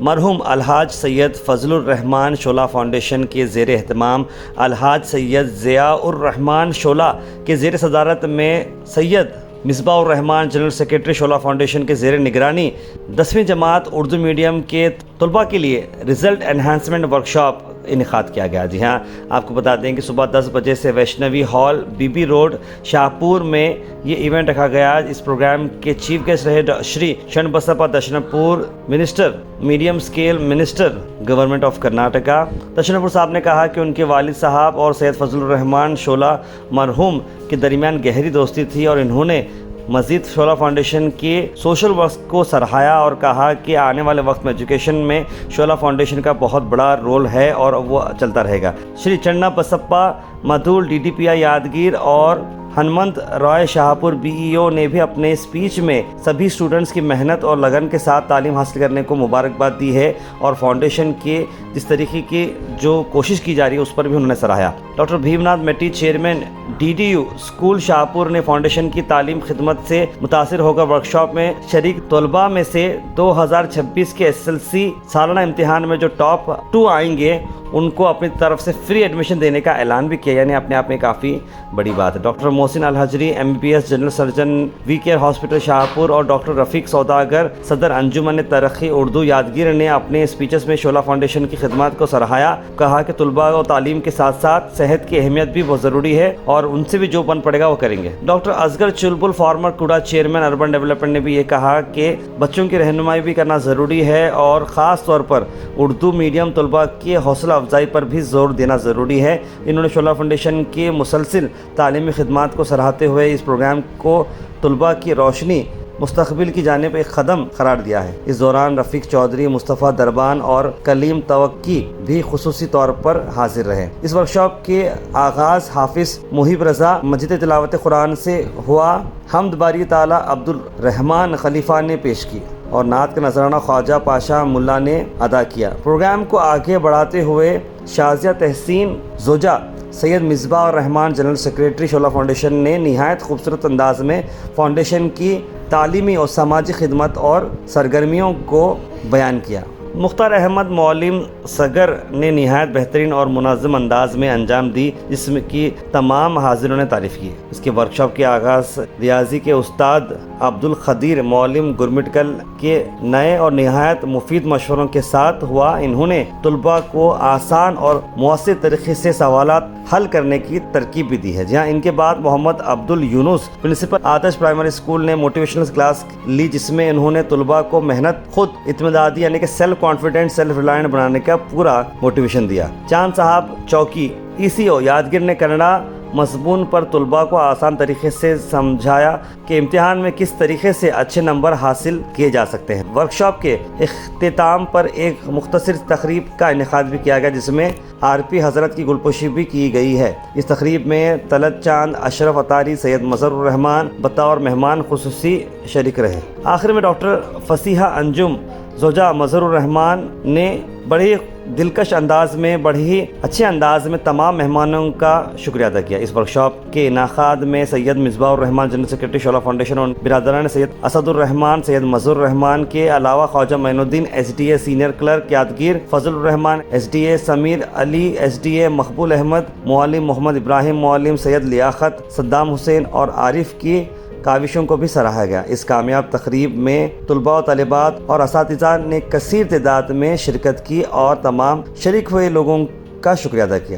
مرحوم الحاج سید فضل الرحمان شعلہ فاؤنڈیشن کے زیر اہتمام الحاج سید ضیاء الرحمان شعلہ کے زیر صدارت میں سید مصباح الرحمان جنرل سیکرٹری شعلہ فاؤنڈیشن کے زیر نگرانی 10ویں جماعت اردو میڈیم کے طلباء کے لیے رزلٹ انہانسمنٹ ورکشاپ انعقاد کیا گیا۔ جی ہاں، آپ کو بتا دیں کہ صبح 10 بجے سے Vaishnavi hall B B road Shahpur میں یہ ایونٹ رکھا گیا۔ اس پروگرام کے چیف گیسٹ رہے Shri Sharanabasappa Darshanapur minister medium scale minister government of Karnataka. Darshanapur صاحب نے کہا کہ ان کے والد صاحب اور سید فضل الرحمان شعلہ مرحوم کے درمیان گہری دوستی تھی اور انہوں نے مزید شعلہ فاؤنڈیشن کے سوشل ورک کو سراہا اور کہا کہ آنے والے وقت میں ایجوکیشن میں شعلہ فاؤنڈیشن کا بہت بڑا رول ہے اور وہ چلتا رہے گا۔ شری چنا بسپا مدھول ڈی ڈی پی آئی یادگیر اور ہنمنت رائے شاہپور بی ای او نے بھی اپنے اسپیچ میں سبھی اسٹوڈنٹس کی محنت اور لگن کے ساتھ تعلیم حاصل کرنے کو مبارکباد دی ہے اور فاؤنڈیشن کے جس طریقے کی جو کوشش کی جا رہی ہے اس پر بھی انہوں نے سراہا۔ Doctor Bhim Nath Meti chairman D D U school Shahpur نے فاؤنڈیشن کی تعلیم خدمت سے متاثر ہو کر ورکشاپ میں شریک طلباء میں سے 2026 کے ایس ایل سی سالانہ امتحان میں جو ٹاپ 2 آئیں گے ان کو اپنی طرف سے فری ایڈمیشن دینے کا اعلان بھی کیا، یعنی اپنے آپ میں کافی بڑی بات ہے۔ Doctor Mohsin Alhajri M B B S general surgeon V care hospital Shahpur اور ڈاکٹر رفیق سوداگر صدر انجمن ترقی اردو یادگیر نے اپنے اسپیچز میں شعلہ فاؤنڈیشن کی خدمات کو سراہایا، کہا کہ طلباء و تعلیم کے ساتھ ساتھ صحت کی اہمیت بھی بہت ضروری ہے اور ان سے بھی جو بن پڑے گا وہ کریں گے۔ ڈاکٹر اصغر چلبل فارمر کوڑا چیئرمین اربن ڈیولپمنٹ نے بھی یہ کہا کہ بچوں کی رہنمائی بھی کرنا ضروری ہے اور خاص طور پر اردو میڈیم طلباء کی حوصلہ افزائی پر بھی زور دینا ضروری ہے۔ انہوں نے شعلہ فاؤنڈیشن کی مسلسل تعلیمی خدمات کو سراہتے ہوئے اس پروگرام کو طلباء کی روشنی مستقبل کی جانب ایک قدم قرار دیا ہے۔ اس دوران رفیق چودھری، مصطفیٰ دربان اور کلیم توقی بھی خصوصی طور پر حاضر رہے۔ اس ورکشاپ کے آغاز حافظ محیب رضا مجید تلاوت قرآن سے ہوا۔ حمد باری تعالی عبد الرحمن خلیفہ نے پیش کی اور نعت کا نذرانہ خواجہ پاشا ملا نے ادا کیا۔ پروگرام کو آگے بڑھاتے ہوئے شازیہ تحسین زوجہ سید مصباح الرحمان جنرل سیکرٹری شعلہ فاؤنڈیشن نے نہایت خوبصورت انداز میں فاؤنڈیشن کی تعلیمی اور سماجی خدمت اور سرگرمیوں کو بیان کیا۔ مختار احمد معلم صغر نے نہایت بہترین اور منظم انداز میں انجام دی، جس میں کی تمام حاضروں نے تعریف کی۔ اس کے ورکشاپ کے آغاز ریاضی کے استاد عبد القدیر معلم گرمٹکل کے نئے اور نہایت مفید مشوروں کے ساتھ ہوا۔ انہوں نے طلباء کو آسان اور مؤثر طریقے سے سوالات حل کرنے کی ترکیب بھی دی ہے۔ جہاں ان کے بعد محمد عبد الینوس پرنسپل آدرش پرائمری اسکول نے موٹیویشنل کلاس لی، جس میں انہوں نے طلباء کو محنت، خود اعتمادی یعنی کہ سیلف کانفیڈنٹ، سیلف ریلائنٹ بنانے کا پورا موٹیویشن دیا۔ چاند صاحب چوکی ای سی او یادگیر نے کنڑا مضمون پر طلباء کو آسان طریقے سے سمجھایا کہ امتحان میں کس طریقے سے اچھے نمبر حاصل کیے جا سکتے ہیں۔ ورکشاپ کے اختتام پر ایک مختصر تقریب کا انعقاد بھی کیا گیا، جس میں آر پی حضرت کی گلپوشی بھی کی گئی ہے۔ اس تقریب میں طلعت چاند، اشرف اطاری، سید مظہر الرحمان بطور مہمان خصوصی شریک رہے۔ آخر میں ڈاکٹر فصیحہ انجم زوجہ مظہر الرحمان نے بڑے دلکش انداز میں، بڑے ہی اچھے انداز میں تمام مہمانوں کا شکریہ ادا کیا۔ اس ورکشاپ کے انعقاد میں سید مصباح الرحمان جنرل سیکرٹری شعلہ فاؤنڈیشن اور برادران سید اسد الرحمان، سید مظہر الرحمان کے علاوہ Khwaja Moinuddin S D A senior clerk Yadgir, Fazlur S D A, Sameer Ali S D A, Maqbool Ahmed معلم، محمد ابراہیم معلم، سید لیاقت، صدام حسین اور عارف کی کاوشوں کو بھی سراہا گیا۔ اس کامیاب تقریب میں طلباء و طالبات اور اساتذہ نے کثیر تعداد میں شرکت کی اور تمام شریک ہوئے لوگوں کا شکریہ ادا کیا۔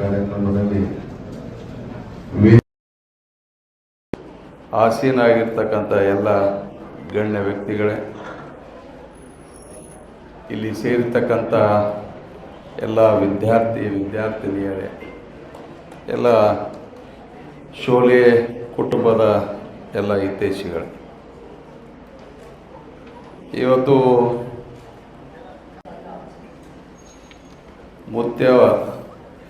ಕಾರ್ಯಕ್ರಮದಲ್ಲಿ ಆಸೀನಾಗಿರ್ತಕ್ಕಂಥ ಎಲ್ಲ ಗಣ್ಯ ವ್ಯಕ್ತಿಗಳೇ, ಇಲ್ಲಿ ಸೇರಿರ್ತಕ್ಕಂಥ ಎಲ್ಲ ವಿದ್ಯಾರ್ಥಿನಿಯರೇ, ಎಲ್ಲ ಶೋಲೆ ಕುಟುಂಬದ ಎಲ್ಲ ಹಿತೈಷಿಗಳೇ, ಇವತ್ತು ಮುಖ್ಯ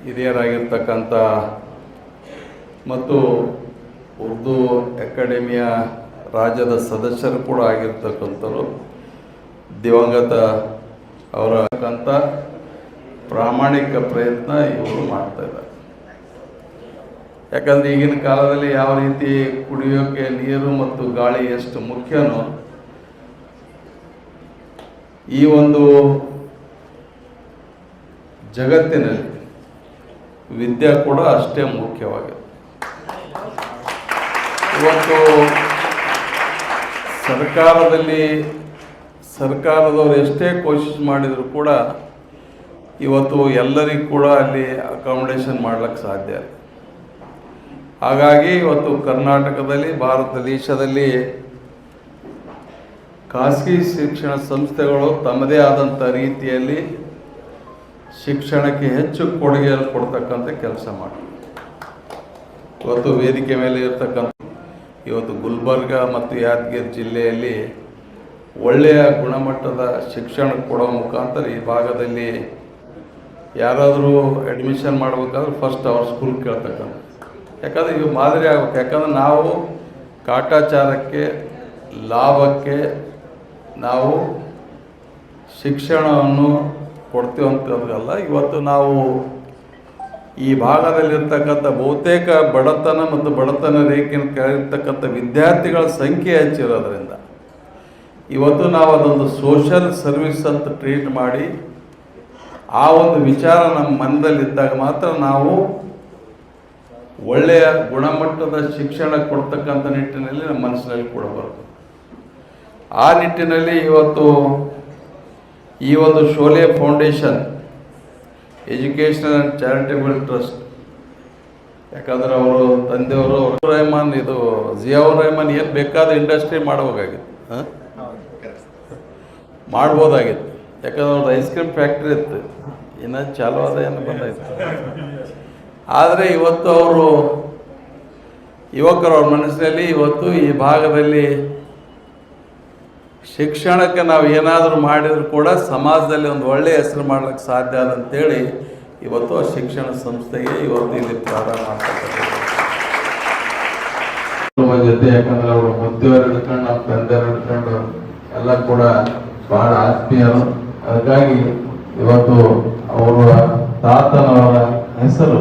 ಹಿರಿಯರಾಗಿರ್ತಕ್ಕಂಥ ಮತ್ತು ಉರ್ದು ಅಕಾಡೆಮಿಯ ರಾಜ್ಯದ ಸದಸ್ಯರು ಕೂಡ ಆಗಿರ್ತಕ್ಕಂಥರು ದಿವಂಗತ ಅವರಕ್ಕಂಥ ಪ್ರಾಮಾಣಿಕ ಪ್ರಯತ್ನ ಇವರು ಮಾಡ್ತಾ ಇದ್ದಾರೆ. ಯಾಕಂದರೆ ಈಗಿನ ಕಾಲದಲ್ಲಿ ಯಾವ ರೀತಿ ಕುಡಿಯೋಕ್ಕೆ ನೀರು ಮತ್ತು ಗಾಳಿ ಎಷ್ಟು ಮುಖ್ಯನೋ, ಈ ಒಂದು ಜಗತ್ತಿನಲ್ಲಿ ವಿದ್ಯೆ ಕೂಡ ಅಷ್ಟೇ ಮುಖ್ಯವಾಗಿದೆ. ಇವತ್ತು ಸರ್ಕಾರದವರು ಎಷ್ಟೇ ಕೋಶಿಶ್ ಮಾಡಿದರೂ ಕೂಡ ಇವತ್ತು ಎಲ್ಲರಿಗೂ ಕೂಡ ಅಲ್ಲಿ ಅಕಾಮಿಡೇಷನ್ ಮಾಡ್ಲಿಕ್ಕೆ ಸಾಧ್ಯ ಇಲ್ಲ. ಹಾಗಾಗಿ ಇವತ್ತು ಕರ್ನಾಟಕದಲ್ಲಿ, ಭಾರತ ದೇಶದಲ್ಲಿ ಖಾಸಗಿ ಶಿಕ್ಷಣ ಸಂಸ್ಥೆಗಳು ತಮ್ಮದೇ ಆದಂಥ ರೀತಿಯಲ್ಲಿ ಶಿಕ್ಷಣಕ್ಕೆ ಹೆಚ್ಚು ಕೊಡುಗೆಯನ್ನು ಕೊಡ್ತಕ್ಕಂಥ ಕೆಲಸ ಮಾಡ್ತಾರೆ. ಇವತ್ತು ವೇದಿಕೆ ಮೇಲೆ ಇರ್ತಕ್ಕಂಥ ಇವತ್ತು ಗುಲ್ಬರ್ಗ ಮತ್ತು ಯಾದಗಿರಿ ಜಿಲ್ಲೆಯಲ್ಲಿ ಒಳ್ಳೆಯ ಗುಣಮಟ್ಟದ ಶಿಕ್ಷಣ ಕೊಡೋ ಮುಖಾಂತರ ಈ ಭಾಗದಲ್ಲಿ ಯಾರಾದರೂ ಅಡ್ಮಿಷನ್ ಮಾಡಬೇಕಾದ್ರೆ ಫಸ್ಟ್ ಅವ್ರ ಸ್ಕೂಲ್ ಕೇಳ್ತಕ್ಕಂಥ, ಯಾಕಂದರೆ ಇವು ಮಾದರಿ ಆಗ್ಬೇಕು. ಯಾಕಂದರೆ ನಾವು ಕಾಟಾಚಾರಕ್ಕೆ, ಲಾಭಕ್ಕೆ ನಾವು ಶಿಕ್ಷಣವನ್ನು ಕೊಡ್ತೀವಂಥದ್ದಲ್ಲ. ಇವತ್ತು ನಾವು ಈ ಭಾಗದಲ್ಲಿರ್ತಕ್ಕಂಥ ಬಹುತೇಕ ಬಡತನ ಮತ್ತು ಬಡತನ ರೇಖೆಯನ್ನು ಕೆಳಗಿರ್ತಕ್ಕಂಥ ವಿದ್ಯಾರ್ಥಿಗಳ ಸಂಖ್ಯೆ ಹೆಚ್ಚಿರೋದ್ರಿಂದ ಇವತ್ತು ನಾವು ಅದೊಂದು ಸೋಷಲ್ ಸರ್ವಿಸ್ ಅಂತ ಟ್ರೀಟ್ ಮಾಡಿ ಆ ಒಂದು ವಿಚಾರ ನಮ್ಮ ಮನದಲ್ಲಿದ್ದಾಗ ಮಾತ್ರ ನಾವು ಒಳ್ಳೆಯ ಗುಣಮಟ್ಟದ ಶಿಕ್ಷಣ ಕೊಡ್ತಕ್ಕಂಥ ನಿಟ್ಟಿನಲ್ಲಿ ನಮ್ಮ ಮನಸ್ಸಿನಲ್ಲಿ ಕೂಡ ಬರ್ತದೆ. ಆ ನಿಟ್ಟಿನಲ್ಲಿ ಇವತ್ತು ಈ ಒಂದು Sholay foundation educational and charitable trust, ಯಾಕಂದರೆ ಅವರು ತಂದೆಯವರು ರೆಹಮಾನ್, ಇದು ಜಿಯಾವುರ್ ರೆಹಮಾನ್ ಏನು ಬೇಕಾದ ಇಂಡಸ್ಟ್ರಿ ಮಾಡಬೇಕಾಗಿತ್ತು, ಮಾಡ್ಬೋದಾಗಿತ್ತು. ಯಾಕಂದ್ರೆ ಅವ್ರದ್ದು ಐಸ್ ಕ್ರೀಮ್ ಫ್ಯಾಕ್ಟ್ರಿ ಇತ್ತು, ಇನ್ನೂ ಚಾಲು ಆದ ಏನು ಬಂದಾಯಿತು. ಆದರೆ ಇವತ್ತು ಅವರು ಯುವಕರು ಅವ್ರ ಮನಸ್ಸಿನಲ್ಲಿ ಇವತ್ತು ಈ ಭಾಗದಲ್ಲಿ ಶಿಕ್ಷಣಕ್ಕೆ ನಾವು ಏನಾದರೂ ಮಾಡಿದರೂ ಕೂಡ ಸಮಾಜದಲ್ಲಿ ಒಂದು ಒಳ್ಳೆಯ ಹೆಸರು ಮಾಡ್ಲಿಕ್ಕೆ ಸಾಧ್ಯ ಅಂತೇಳಿ ಇವತ್ತು ಆ ಶಿಕ್ಷಣ ಸಂಸ್ಥೆಗೆ ಇವತ್ತು ಇಲ್ಲಿ ಪ್ರಾರಂಭ ಮಾಡ್ತಕ್ಕಂಥ ಜೊತೆ, ಯಾಕಂದ್ರೆ ಅವರು ಮುದ್ದೆಯವರು ಹಿಡ್ಕೊಂಡು ನಮ್ಮ ತಂದೆಯವರು ಹಿಡ್ಕೊಂಡು ಎಲ್ಲ ಕೂಡ ಬಹಳ ಆತ್ಮೀಯರು. ಅದಕ್ಕಾಗಿ ಇವತ್ತು ಅವರ ತಾತನವರ ಹೆಸರು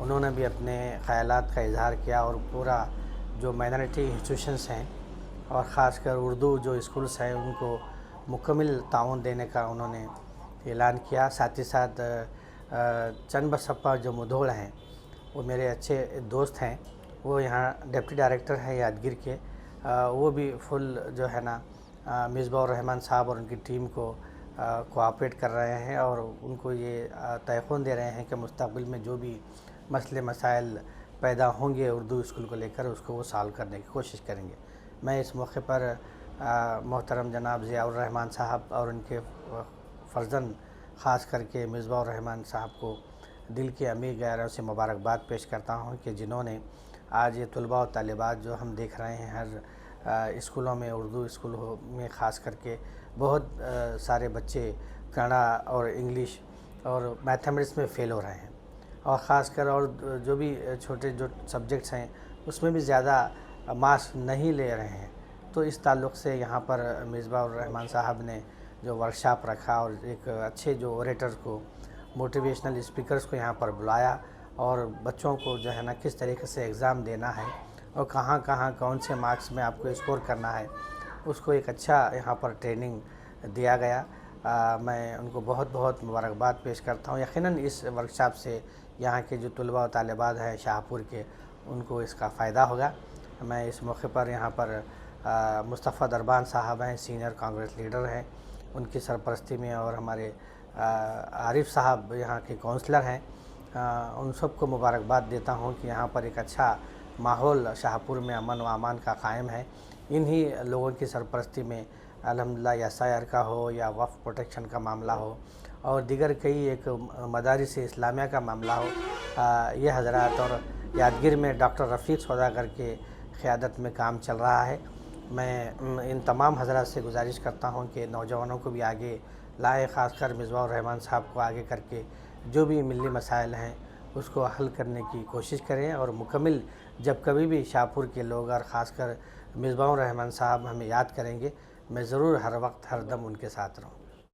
انہوں نے بھی اپنے خیالات کا اظہار کیا اور پورا جو مائنارٹی انسٹیٹیوشنس ہیں اور خاص کر اردو جو اسکولس ہیں ان کو مکمل تعاون دینے کا انہوں نے اعلان کیا. ساتھ ہی ساتھ چند بسپا جو مدھوڑ ہیں وہ میرے اچھے دوست ہیں, وہ یہاں ڈپٹی ڈائریکٹر ہیں یادگیر کے, وہ بھی فل جو ہے نا مصباح الرحمان صاحب اور ان کی ٹیم کو کوآپریٹ کر رہے ہیں اور ان کو یہ تیقن دے رہے ہیں کہ مستقبل میں جو بھی مسئلے مسائل پیدا ہوں گے اردو اسکول کو لے کر اس کو وہ سالو کرنے کی کوشش کریں گے. میں اس موقع پر محترم جناب ضیاء الرحمان صاحب اور ان کے فرزند خاص کر کے مصباح الرحمان صاحب کو دل کی عمیق گہرائیوں سے مبارکباد پیش کرتا ہوں کہ جنہوں نے آج یہ طلباء و طالبات جو ہم دیکھ رہے ہیں ہر اسکولوں میں, اردو اسکول میں خاص کر کے بہت سارے بچے کنڑا اور انگلش اور میتھمیٹکس میں فیل ہو رہے ہیں اور خاص کر اور جو بھی چھوٹے جو سبجیکٹس ہیں اس میں بھی زیادہ مارکس نہیں لے رہے ہیں. تو اس تعلق سے یہاں پر مصباح الرحمان صاحب نے جو ورکشاپ رکھا اور ایک اچھے جو اوریٹرز کو, موٹیویشنل اسپیکرز کو یہاں پر بلایا اور بچوں کو جو ہے نا کس طریقے سے ایگزام دینا ہے اور کہاں کہاں کون سے مارکس میں آپ کو اسکور کرنا ہے اس کو ایک اچھا یہاں پر ٹریننگ دیا گیا. میں ان کو بہت بہت مبارکباد پیش کرتا ہوں. یقیناً اس ورکشاپ سے یہاں کے جو طلباء و طالبات ہیں شاہ پور کے ان کو اس کا فائدہ ہوگا. میں اس موقع پر یہاں پر مصطفیٰ دربان صاحب ہیں, سینئر کانگریس لیڈر ہیں, ان کی سرپرستی میں اور ہمارے عارف صاحب یہاں کے کونسلر ہیں, ان سب کو مبارکباد دیتا ہوں کہ یہاں پر ایک اچھا ماحول شاہ پور میں امن و امان کا قائم ہے. انہی لوگوں کی سرپرستی میں الحمدللہ یا SIR کا ہو یا وقف پروٹیکشن کا معاملہ ہو اور دیگر کئی ایک مدارس اسلامیہ کا معاملہ ہو, یہ حضرات اور یادگیر میں ڈاکٹر رفیق سوداگر کے قیادت میں کام چل رہا ہے. میں ان تمام حضرات سے گزارش کرتا ہوں کہ نوجوانوں کو بھی آگے لائے, خاص کر مصباح الرحمان صاحب کو آگے کر کے جو بھی ملی مسائل ہیں اس کو حل کرنے کی کوشش کریں اور مکمل جب کبھی بھی شاہ پور کے لوگ اور خاص کر مصباح الرحمان صاحب ہمیں یاد کریں گے, میں ضرور ہر وقت ہر دم ان کے ساتھ رہوں.